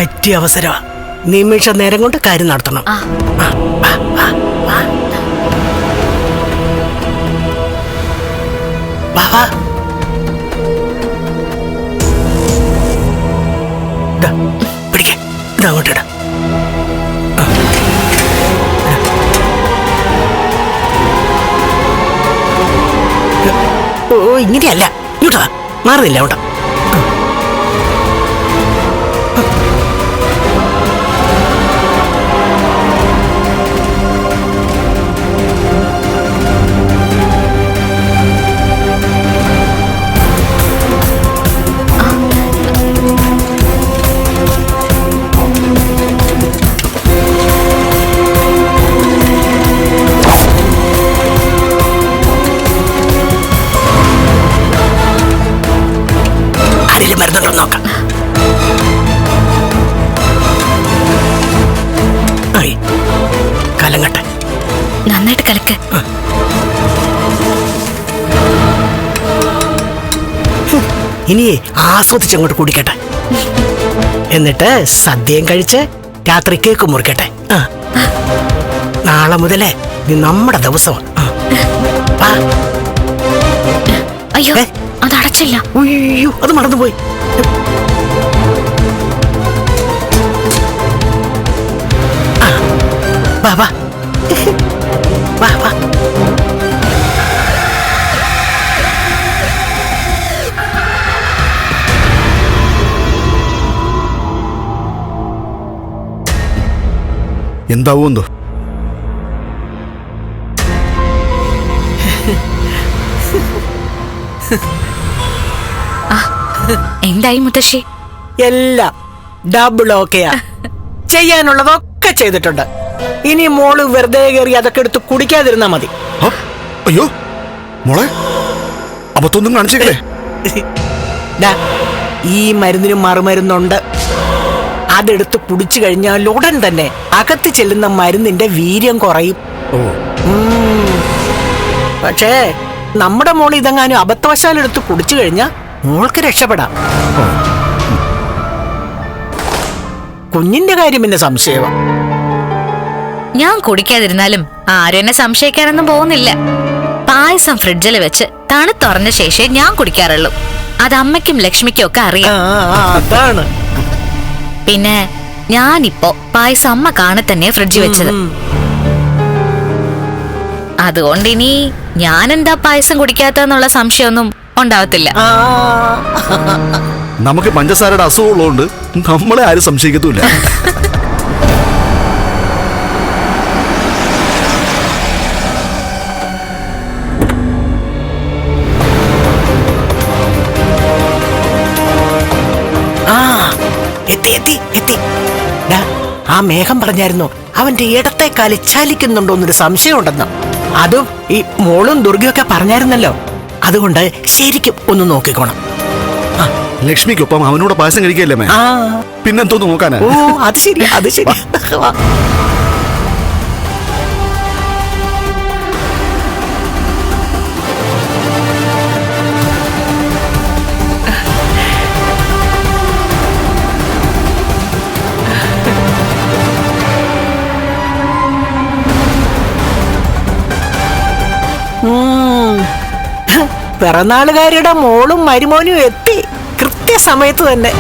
പറ്റിയ അവസരമാ. നിമിഷ നേരം കൊണ്ട് കാര്യം നടത്തണം. പിടിക്ക, ഇതങ്ങോട്ടിട. ഓ, ഇങ്ങനെയല്ല, ഇങ്ങോട്ടാ, മാറുന്നില്ല കേട്ടോ. മരുന്നുണ്ടോ നോക്കാം. കലങ്ങട്ടെ, നന്നായിട്ട് കലക്ക്. ഇനിയേ ആസ്വദിച്ചങ്ങോട്ട് കുടിക്കട്ടെ. എന്നിട്ട് സദ്യയും കഴിച്ച് രാത്രി കേക്ക് മുറിക്കട്ടെ. നാളെ മുതലേ നീ നമ്മുടെ ദിവസമാണ്. അയ്യോ, അത് അടച്ചില്ല. അയ്യോ, അത് മറന്നുപോയി. വാ വാ വാ വാ. എന്താവോ എന്തായി മുത്തശ്ശി? എല്ലാം ഡബിൾ ഓക്കെയാ. ചെയ്യാനുള്ളതൊക്കെ ചെയ്തിട്ടുണ്ട്. ഇനി മോള് വെറുതെ കയറി അതൊക്കെ എടുത്ത് കുടിക്കാതിരുന്നാ മതി. അയ്യോ മോളെ, അബദ്ധമൊന്നും കാണിച്ചേക്കല്ലേ. ഈ മരുന്നിന് മറുമരുന്നുണ്ട്. അതെടുത്ത് കുടിച്ചു കഴിഞ്ഞാൽ ഉടൻ തന്നെ അകത്ത് ചെല്ലുന്ന മരുന്നിന്റെ വീര്യം കുറയും. പക്ഷേ നമ്മുടെ മോൾ ഇതെങ്ങാനും അബദ്ധവശാലെടുത്ത് കുടിച്ചു കഴിഞ്ഞാൽ മോൾക്ക് രക്ഷപ്പെടാം. കുഞ്ഞിന്റെ കാര്യം പിന്നെ സംശയമാണ്. ഞാൻ കുടിക്കാതിരുന്നാലും ആരും എന്നെ സംശയിക്കാനൊന്നും പോകുന്നില്ല. പായസം ഫ്രിഡ്ജിൽ വെച്ച് തണുത്തുറഞ്ഞ ശേഷമേ ഞാൻ കുടിക്കാറുള്ളൂ. അത് അമ്മയ്ക്കും ലക്ഷ്മിക്കും ഒക്കെ അറിയാം. അതാണ്. പിന്നെ ഞാനിപ്പോ പായസം അമ്മ കാണെ തന്നെ ഫ്രിഡ്ജിൽ വെച്ചത്. അതുകൊണ്ട് ഇനി ഞാൻ എന്താ പായസം കുടിക്കാത്തെന്നുള്ള സംശയമൊന്നും ഉണ്ടാവത്തില്ല. നമുക്ക് പഞ്ചസാരയുടെ അസുഖമുള്ളതുകൊണ്ട് നമ്മളെ ആരും സംശയിക്കത്തുമില്ല. ആ മേഘം പറഞ്ഞായിരുന്നു അവന്റെ ഇടത്തെ കാല് ചലിക്കുന്നുണ്ടോന്നൊരു സംശയം ഉണ്ടെന്ന്. അതും ഈ മോളും ദുർഗയൊക്കെ പറഞ്ഞായിരുന്നല്ലോ. അതുകൊണ്ട് ശരിക്കും ഒന്ന് നോക്കിക്കോണം. ലക്ഷ്മിക്കൊപ്പം അവനോട് പായസം കഴിക്കല്ലേ മേ? പിന്നെന്തോന്ന് നോക്കാനാ? ഓ, അത് ശരി, അത് ശരി. പിറന്നാളുകാരുടെ മോളും മരുമോനും എത്തി കൃത്യസമയത്ത് തന്നെ.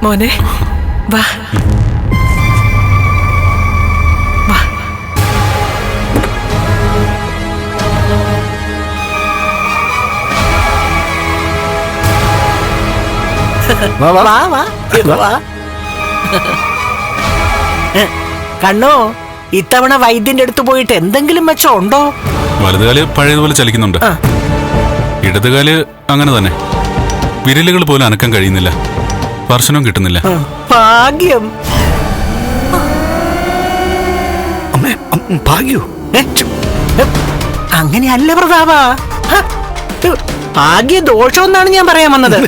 മോനെ വാ വാ. കണ്ണോ, ഇത്തവണ വൈദ്യന്റെ അടുത്ത് പോയിട്ട് എന്തെങ്കിലും മെച്ചം ഉണ്ടോ? വലതുകാല് പഴയതുപോലെ ചലിക്കുന്നുണ്ട്. ഇടതുകാല് അങ്ങനെ തന്നെ. വിരലുകൾ പോലും അനക്കാൻ കഴിയുന്നില്ല. സ്പർശനവും കിട്ടുന്നില്ല. ഭാഗ്യം. ഭാഗ്യോ? അങ്ങനെയല്ല പ്രതാപ. ഭാഗ്യ ദോഷമെന്നാണ് ഞാൻ പറയാൻ വന്നത്.